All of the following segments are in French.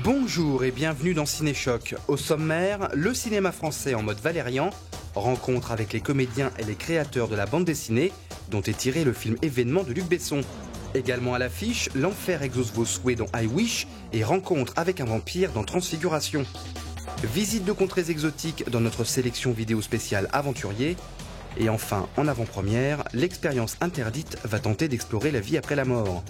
Bonjour et bienvenue dans Cinéchoc. Au sommaire, le cinéma français en mode Valérian, rencontre avec les comédiens et les créateurs de la bande dessinée, dont est tiré le film événement de Luc Besson. Également à l'affiche, l'enfer exauce vos souhaits dans I Wish et rencontre avec un vampire dans Transfiguration. Visite de contrées exotiques dans notre sélection vidéo spéciale Aventurier. Et enfin, en avant-première, l'expérience interdite va tenter d'explorer la vie après la mort.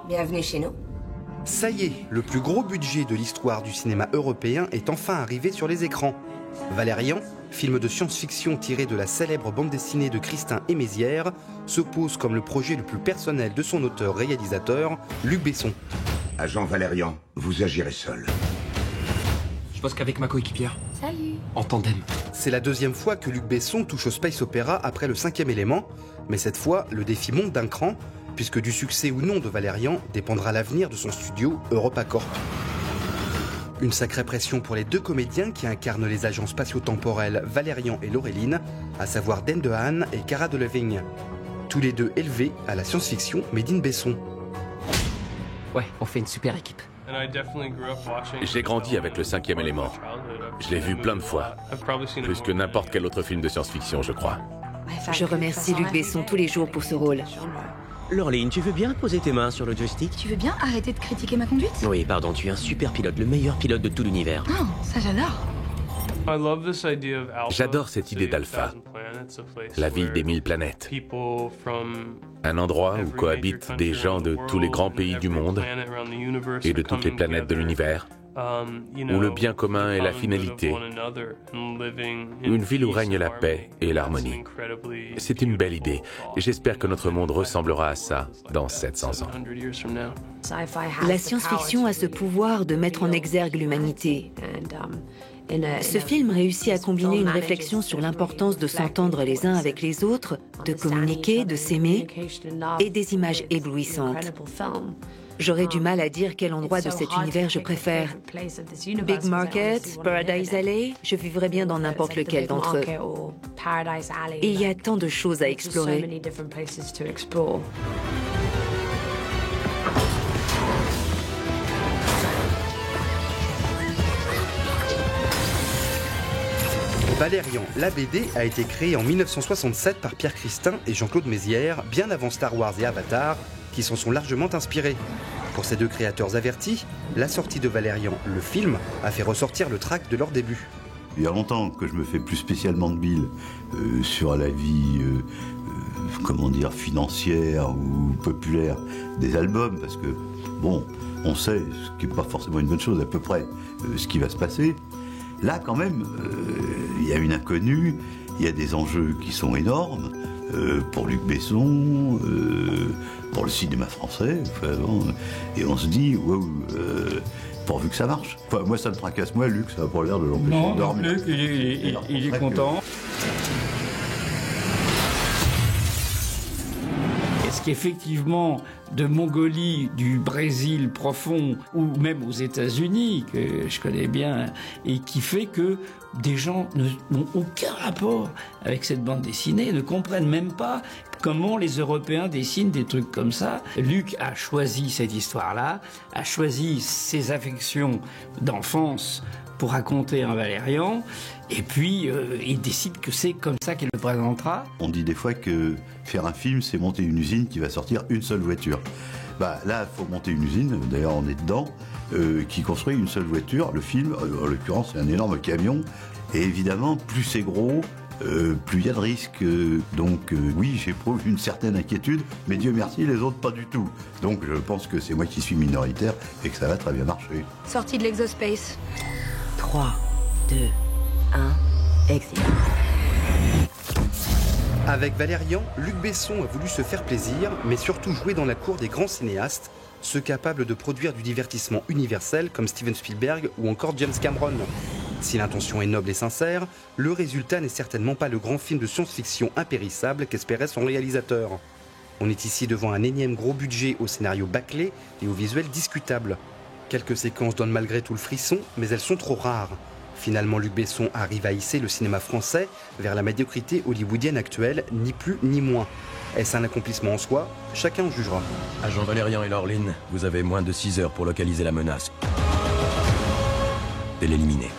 Bienvenue chez nous. Ça y est, le plus gros budget de l'histoire du cinéma européen est enfin arrivé sur les écrans. Valérian, film de science-fiction tiré de la célèbre bande dessinée de Christin et Mézières, se pose comme le projet le plus personnel de son auteur-réalisateur, Luc Besson. Agent Valérian, vous agirez seul. Je bosse qu'avec ma coéquipière. Salut. En tandem. C'est la deuxième fois que Luc Besson touche au space opéra après le 5e élément, mais cette fois, le défi monte d'un cran, puisque du succès ou non de Valérian dépendra l'avenir de son studio EuropaCorp. Une sacrée pression pour les deux comédiens qui incarnent les agents spatio-temporels Valérian et Laureline, à savoir Dan DeHaan et Cara Delevingne. Tous les deux élevés à la science-fiction made in Besson. Ouais, on fait une super équipe. J'ai grandi avec le 5e élément. Je l'ai vu plein de fois. Plus que n'importe quel autre film de science-fiction, je crois. Je remercie Luc Besson tous les jours pour ce rôle. Laureline, tu veux bien poser tes mains sur le joystick? Tu veux bien arrêter de critiquer ma conduite? Oui, pardon, tu es un super pilote, le meilleur pilote de tout l'univers. Oh, ça j'adore. J'adore cette idée d'Alpha, la ville des 1000 planètes. Un endroit où cohabitent des gens de tous les grands pays du monde et de toutes les planètes de l'univers, où le bien commun est la finalité, une ville où règne la paix et l'harmonie. C'est une belle idée, et j'espère que notre monde ressemblera à ça dans 700 ans. La science-fiction a ce pouvoir de mettre en exergue l'humanité. Ce film réussit à combiner une réflexion sur l'importance de s'entendre les uns avec les autres, de communiquer, de s'aimer, et des images éblouissantes. J'aurais du mal à dire quel endroit de cet univers je préfère. Big Market, Paradise Alley, je vivrais bien dans n'importe lequel d'entre eux. Et il y a tant de choses à explorer. Valérian, la BD, a été créée en 1967 par Pierre Christin et Jean-Claude Mézières, bien avant Star Wars et Avatar, qui s'en sont largement inspirés. Pour ces deux créateurs avertis, la sortie de Valérian, le film, a fait ressortir le trac de leur début. Il y a longtemps que je me fais plus spécialement de bile sur la vie, comment dire, financière ou populaire des albums, parce que, bon, on sait, ce qui n'est pas forcément une bonne chose, à peu près, ce qui va se passer. Là, quand même, il y a une inconnue, il y a des enjeux qui sont énormes, pour Luc Besson, pour le cinéma français, enfin, bon, et on se dit, wow, pourvu que ça marche. Enfin, moi, ça me tracasse, moi, Luc, ça n'a pas l'air de l'empêcher de dormir. Luc, il est content. Est-ce qu'effectivement, de Mongolie, du Brésil profond, ou même aux États-Unis, que je connais bien, et qui fait que des gens n'ont aucun rapport avec cette bande dessinée, ne comprennent même pas comment les Européens dessinent des trucs comme ça. Luc a choisi cette histoire-là, a choisi ses affections d'enfance pour raconter un Valérian, et puis il décide que c'est comme ça qu'il le présentera. On dit des fois que faire un film, c'est monter une usine qui va sortir une seule voiture. Bah, là, il faut monter une usine, d'ailleurs on est dedans, qui construit une seule voiture. Le film, en l'occurrence, c'est un énorme camion, et évidemment, plus c'est gros, plus il y a de risques. Donc oui, j'éprouve une certaine inquiétude, mais Dieu merci, les autres pas du tout. Donc je pense que c'est moi qui suis minoritaire et que ça va très bien marcher. Sortie de l'exospace. 3, 2, 1, exit. Avec Valérian, Luc Besson a voulu se faire plaisir, mais surtout jouer dans la cour des grands cinéastes, ceux capables de produire du divertissement universel comme Steven Spielberg ou encore James Cameron. Si l'intention est noble et sincère, le résultat n'est certainement pas le grand film de science-fiction impérissable qu'espérait son réalisateur. On est ici devant un énième gros budget au scénario bâclé et au visuel discutable. Quelques séquences donnent malgré tout le frisson, mais elles sont trop rares. Finalement, Luc Besson arrive à hisser le cinéma français vers la médiocrité hollywoodienne actuelle, ni plus ni moins. Est-ce un accomplissement en soi? Chacun en jugera. Agent Valérian et Laureline, vous avez moins de 6 heures pour localiser la menace. Et l'éliminer.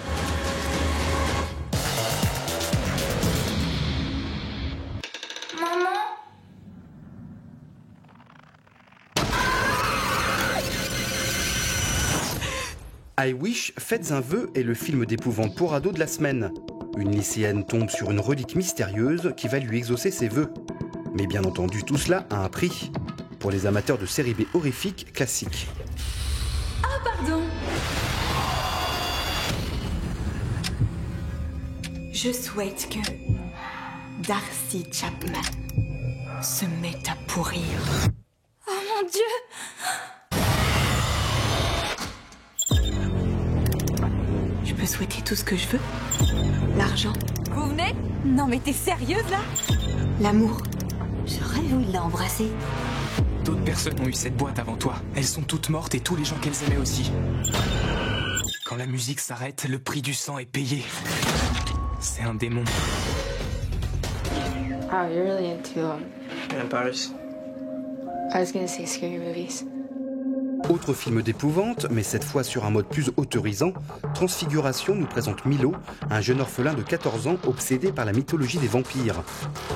I Wish, Faites un vœu est le film d'épouvante pour ados de la semaine. Une lycéenne tombe sur une relique mystérieuse qui va lui exaucer ses vœux. Mais bien entendu, tout cela a un prix. Pour les amateurs de séries B horrifiques classiques. Ah, pardon. Je souhaite que Darcy Chapman se mette à pourrir. Oh mon Dieu! Je peux souhaiter tout ce que je veux. L'argent. Vous venez? Non mais t'es sérieuse là? L'amour. Je rêve de l'embrasser. D'autres personnes ont eu cette boîte avant toi. Elles sont toutes mortes et tous les gens qu'elles aimaient aussi. Quand la musique s'arrête, le prix du sang est payé. C'est un démon. Oh, you're really into vampires. I was gonna say scary movies. Autre film d'épouvante, mais cette fois sur un mode plus autorisant, Transfiguration nous présente Milo, un jeune orphelin de 14 ans obsédé par la mythologie des vampires.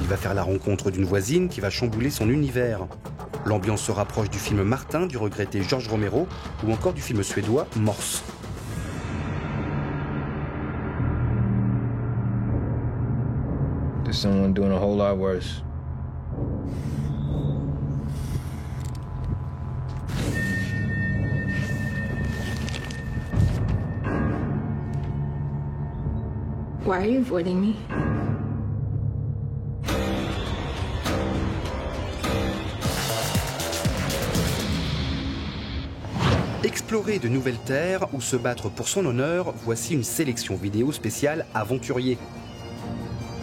Il va faire la rencontre d'une voisine qui va chambouler son univers. L'ambiance se rapproche du film Martin du regretté George Romero ou encore du film suédois Morse. There's someone doing a whole lot worse. Why are you avoiding me? Explorer de nouvelles terres ou se battre pour son honneur, voici une sélection vidéo spéciale aventurier.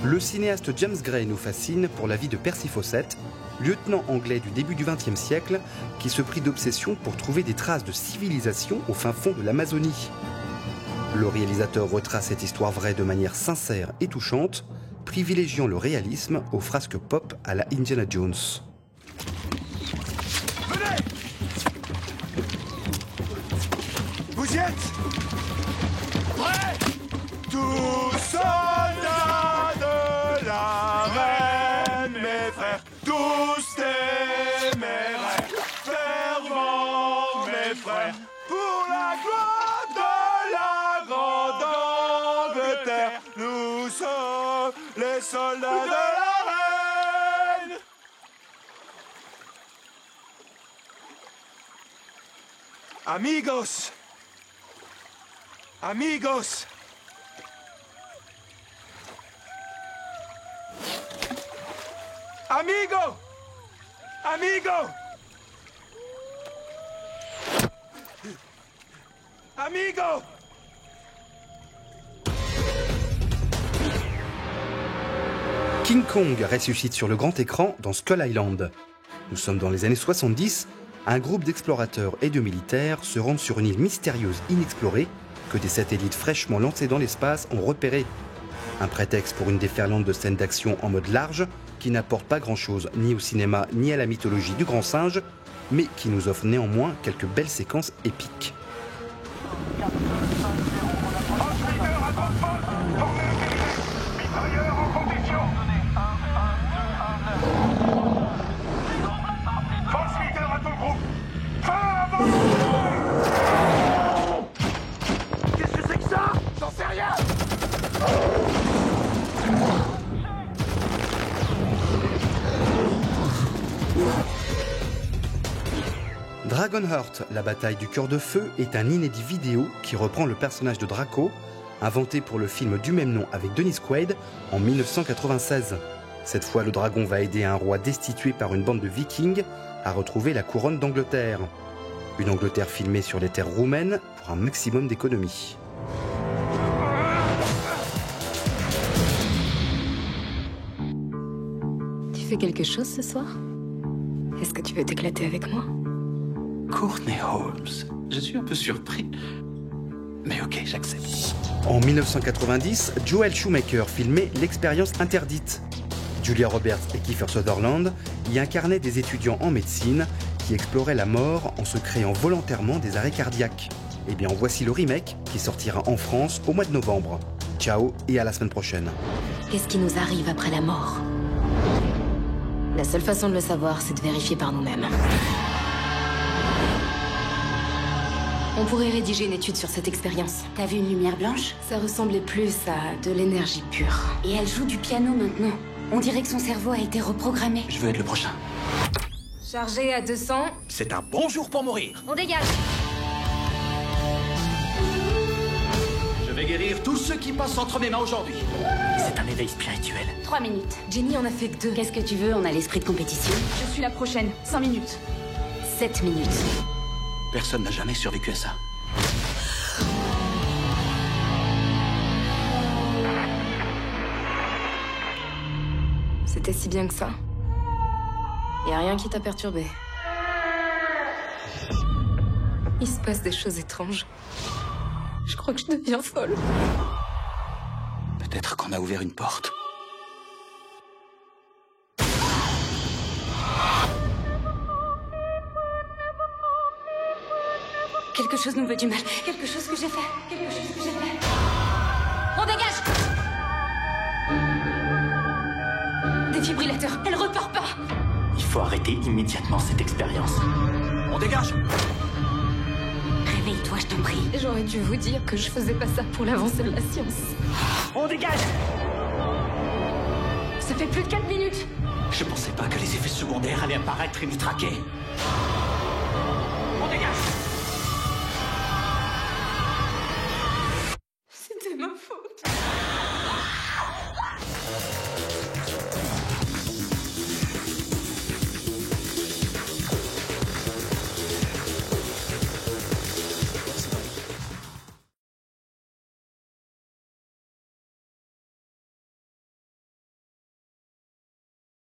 Le cinéaste James Gray nous fascine pour la vie de Percy Fawcett, lieutenant anglais du début du XXe siècle, qui se prit d'obsession pour trouver des traces de civilisation au fin fond de l'Amazonie. Le réalisateur retrace cette histoire vraie de manière sincère et touchante, privilégiant le réalisme aux frasques pop à la Indiana Jones. Venez! Vous y êtes? Prêts? Tous soldats de la reine, mes frères, tous téméraires, fervents, mes frères, pour la gloire de la grande Angleterre, nous sommes les soldats de la reine. Amigos! Amigos! Amigo! Amigo! Amigo! King Kong ressuscite sur le grand écran dans Skull Island. Nous sommes dans les années 70, un groupe d'explorateurs et de militaires se rendent sur une île mystérieuse inexplorée que des satellites fraîchement lancés dans l'espace ont repéré. Un prétexte pour une déferlante de scènes d'action en mode large qui n'apporte pas grand-chose ni au cinéma ni à la mythologie du grand singe, mais qui nous offre néanmoins quelques belles séquences épiques. Qu'est-ce que c'est que ça? J'en sais rien! Dragonheart, la bataille du cœur de feu, est un inédit vidéo qui reprend le personnage de Draco, inventé pour le film du même nom avec Dennis Quaid en 1996. Cette fois, le dragon va aider un roi destitué par une bande de vikings à retrouver la couronne d'Angleterre. Une Angleterre filmée sur les terres roumaines pour un maximum d'économie. Tu fais quelque chose ce soir? Est-ce que tu veux t'éclater avec moi? Courtney Holmes, je suis un peu surpris. Mais ok, j'accepte. En 1990, Joel Schumacher filmait L'expérience interdite. Julia Roberts et Kiefer Sutherland y incarnaient des étudiants en médecine qui exploraient la mort en se créant volontairement des arrêts cardiaques. Eh bien, voici le remake qui sortira en France au mois de novembre. Ciao et à la semaine prochaine. Qu'est-ce qui nous arrive après la mort? La seule façon de le savoir, c'est de vérifier par nous-mêmes. On pourrait rédiger une étude sur cette expérience. T'as vu une lumière blanche? Ça ressemblait plus à de l'énergie pure. Et elle joue du piano maintenant. On dirait que son cerveau a été reprogrammé. Je veux être le prochain. Chargé à 200. C'est un bon jour pour mourir. On dégage. Je vais guérir tous ceux qui passent entre mes mains aujourd'hui. C'est un éveil spirituel. 3 minutes. Jenny en a fait que 2. Qu'est-ce que tu veux? On a l'esprit de compétition. Je suis la prochaine. 5 minutes. 7 minutes. Personne n'a jamais survécu à ça. C'était si bien que ça. Y a rien qui t'a perturbé. Il se passe des choses étranges. Je crois que je deviens folle. Peut-être qu'on a ouvert une porte. Quelque chose nous veut du mal. Quelque chose que j'ai fait. Quelque chose que j'ai fait. On dégage! Défibrillateur. Elle repart pas. Il faut arrêter immédiatement cette expérience. On dégage! Réveille-toi, je t'en prie. J'aurais dû vous dire que je faisais pas ça pour l'avancée de la science. On dégage! Ça fait plus de 4 minutes. Je pensais pas que les effets secondaires allaient apparaître et nous traquer.